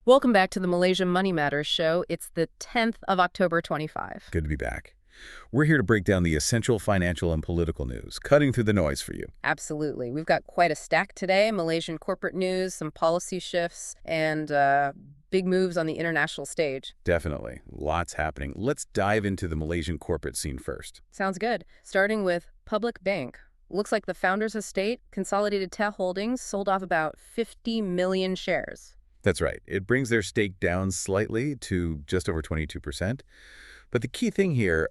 Welcome back to the Malaysia Money Matters show. It's the 10th of October 25. Good to be back. We're here to break down the essential financial and political news, cutting through the noise for you. Absolutely. We've got quite a stack today. Malaysian corporate news, some policy shifts, and big moves on the international stage. Definitely. Lots happening. Let's dive into the Malaysian corporate scene first. Sounds good. Starting with Public Bank. Looks like the founder's estate, Consolidated Teh Holdings, sold off about 50 million shares. That's right. It brings their stake down slightly to just over 22%. But the key thing here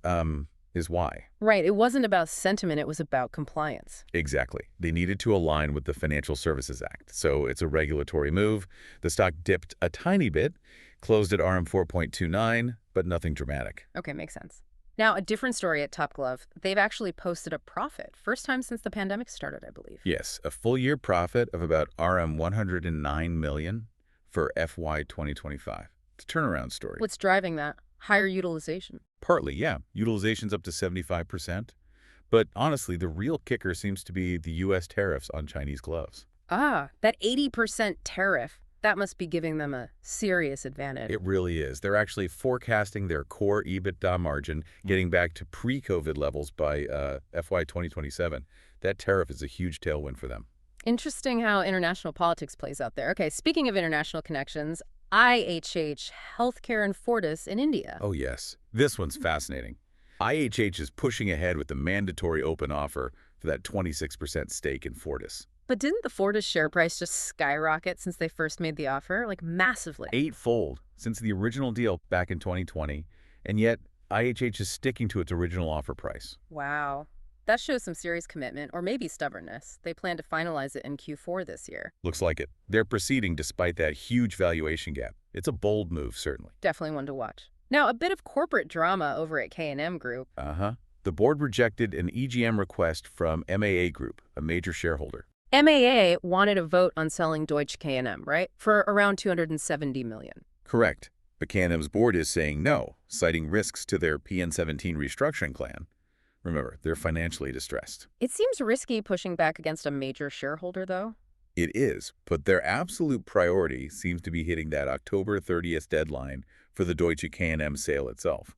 is why. Right. It wasn't about sentiment. It was about compliance. Exactly. They needed to align with the Financial Services Act. So it's a regulatory move. The stock dipped a tiny bit, closed at RM 4.29, but nothing dramatic. Okay, makes sense. Now, a different story at Top Glove. They've actually posted a profit. First time since the pandemic started, I believe. Yes, a full-year profit of about RM 109 million for FY 2025. It's a turnaround story. What's driving that? Higher utilization. Partly, yeah. Utilization's up to 75%. But honestly, the real kicker seems to be the U.S. tariffs on Chinese gloves. Ah, that 80% tariff. That must be giving them a serious advantage. It really is. They're actually forecasting their core EBITDA margin getting back to pre-COVID levels by FY 2027. That tariff is a huge tailwind for them. Interesting how international politics plays out there. Okay, speaking of international connections, IHH, Healthcare and Fortis in India. Oh, yes. This one's fascinating. IHH is pushing ahead with the mandatory open offer for that 26% stake in Fortis. But didn't the Fortis share price just skyrocket since they first made the offer? Like, massively. Eightfold since the original deal back in 2020, and yet IHH is sticking to its original offer price. Wow. That shows some serious commitment, or maybe stubbornness. They plan to finalize it in Q4 this year. Looks like it. They're proceeding despite that huge valuation gap. It's a bold move, certainly. Definitely one to watch. Now, a bit of corporate drama over at KNM Group. The board rejected an EGM request from MAA Group, a major shareholder. MAA wanted a vote on selling Deutsche KNM, right? For around $270 million. Correct. But KNM's board is saying no, citing risks to their PN17 restructuring plan. Remember, they're financially distressed. It seems risky pushing back against a major shareholder, though. It is, but their absolute priority seems to be hitting that October 30th deadline for the Deutsche KNM sale itself.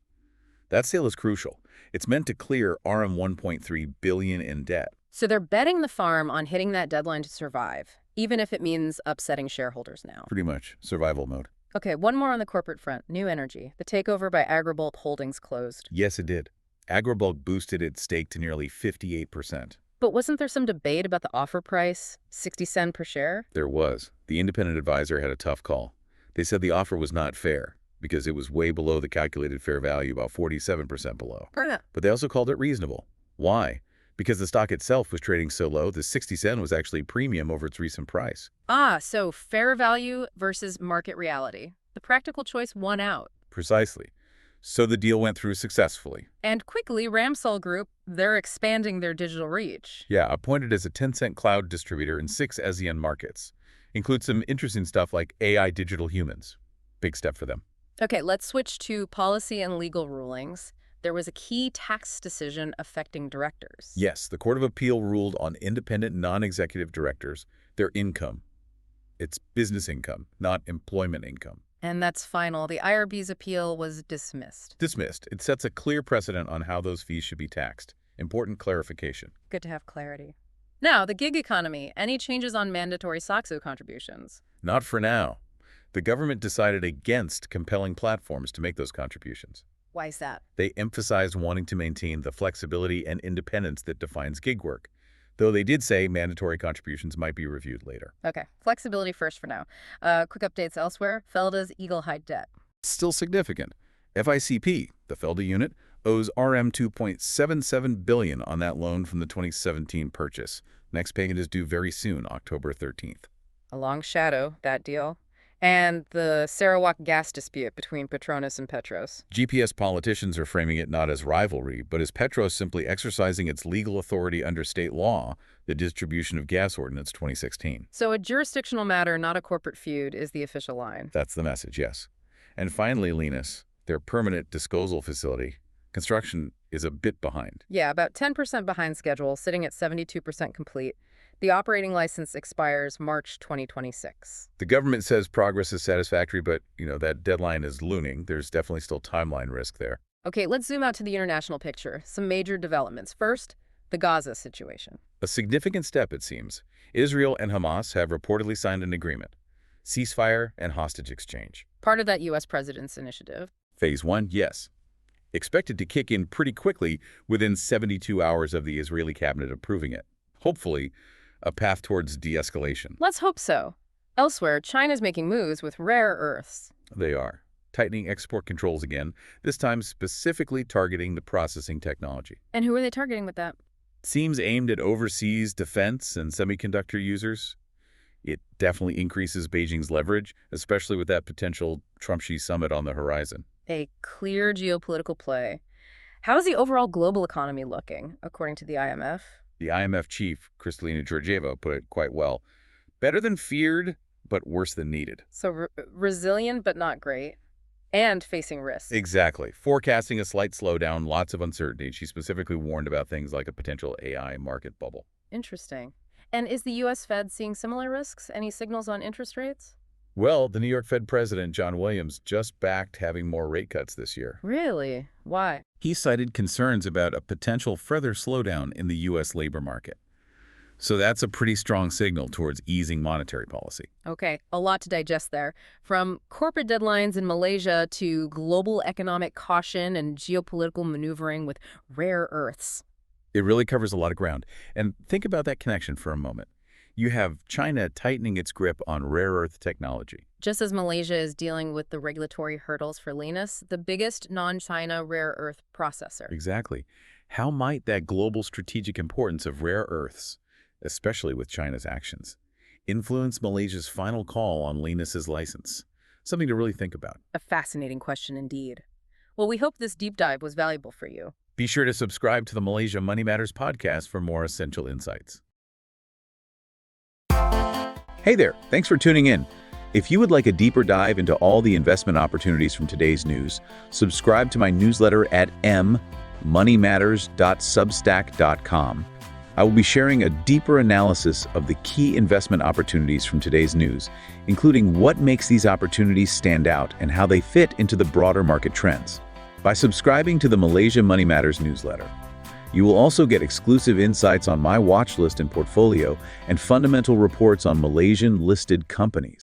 That sale is crucial. It's meant to clear RM 1.3 billion in debt. So they're betting the farm on hitting that deadline to survive, even if it means upsetting shareholders now. Pretty much survival mode. Okay, one more on the corporate front. New Energy. The takeover by Agribulk Holdings closed. Yes, it did. Agribulk boosted its stake to nearly 58%. But wasn't there some debate about the offer price, 60 cents per share? There was. The independent advisor had a tough call. They said the offer was not fair because it was way below the calculated fair value, about 47% below. But they also called it reasonable. Why? Because the stock itself was trading so low, the 60 cent was actually premium over its recent price. Ah, so fair value versus market reality. The practical choice won out. Precisely. So the deal went through successfully. And quickly, Ramsol Group, they're expanding their digital reach. Yeah, appointed as a Tencent cloud distributor in 6 ASEAN markets. Includes some interesting stuff like AI digital humans. Big step for them. Okay, let's switch to policy and legal rulings. There was a key tax decision affecting directors. Yes, the Court of Appeal ruled on independent non-executive directors, their income. It's business income, not employment income. And that's final. The IRB's appeal was dismissed. Dismissed. It sets a clear precedent on how those fees should be taxed. Important clarification. Good to have clarity. Now, the gig economy. Any changes on mandatory SOXO contributions? Not for now. The government decided against compelling platforms to make those contributions. Why is that? They emphasized wanting to maintain the flexibility and independence that defines gig work, though they did say mandatory contributions might be reviewed later. Okay, flexibility first for now. Quick updates elsewhere. Felda's Eagle-High debt. Still significant. FICP, the Felda unit, owes RM 2.77 billion on that loan from the 2017 purchase. Next payment is due very soon, October 13th. A long shadow, that deal. And the Sarawak gas dispute between Petronas and Petros. GPS politicians are framing it not as rivalry, but as Petros simply exercising its legal authority under state law, the Distribution of Gas Ordinance 2016. So a jurisdictional matter, not a corporate feud, is the official line. That's the message, yes. And finally, Linus, their permanent disposal facility. Construction is a bit behind. Yeah, about 10% behind schedule, sitting at 72% complete. The operating license expires March 2026. The government says progress is satisfactory, but, that deadline is looming. There's definitely still timeline risk there. Okay, let's zoom out to the international picture. Some major developments. First, the Gaza situation. A significant step, it seems. Israel and Hamas have reportedly signed an agreement. Ceasefire and hostage exchange. Part of that U.S. president's initiative. Phase 1, yes. Expected to kick in pretty quickly within 72 hours of the Israeli cabinet approving it. Hopefully, a path towards de-escalation. Let's hope so. Elsewhere, China's making moves with rare earths. They are. Tightening export controls again, this time specifically targeting the processing technology. And who are they targeting with that? Seems aimed at overseas defense and semiconductor users. It definitely increases Beijing's leverage, especially with that potential Trump-Xi summit on the horizon. A clear geopolitical play. How is the overall global economy looking, according to the IMF? The IMF chief, Kristalina Georgieva, put it quite well. Better than feared, but worse than needed. So resilient but not great. And facing risks. Exactly. Forecasting a slight slowdown, lots of uncertainty. She specifically warned about things like a potential AI market bubble. Interesting. And is the U.S. Fed seeing similar risks? Any signals on interest rates? Well, the New York Fed President, John Williams, just backed having more rate cuts this year. Really? Why? He cited concerns about a potential further slowdown in the U.S. labor market. So that's a pretty strong signal towards easing monetary policy. Okay, a lot to digest there. From corporate deadlines in Malaysia to global economic caution and geopolitical maneuvering with rare earths. It really covers a lot of ground. And think about that connection for a moment. You have China tightening its grip on rare earth technology. Just as Malaysia is dealing with the regulatory hurdles for Linus, the biggest non-China rare earth processor. Exactly. How might that global strategic importance of rare earths, especially with China's actions, influence Malaysia's final call on Linus's license? Something to really think about. A fascinating question indeed. Well, we hope this deep dive was valuable for you. Be sure to subscribe to the Malaysia Money Matters podcast for more essential insights. Hey there, thanks for tuning in. If you would like a deeper dive into all the investment opportunities from today's news, subscribe to my newsletter at moneymatters.substack.com. I will be sharing a deeper analysis of the key investment opportunities from today's news, including what makes these opportunities stand out and how they fit into the broader market trends. By subscribing to the Malaysia Money Matters newsletter, you will also get exclusive insights on my watch list and portfolio and fundamental reports on Malaysian listed companies.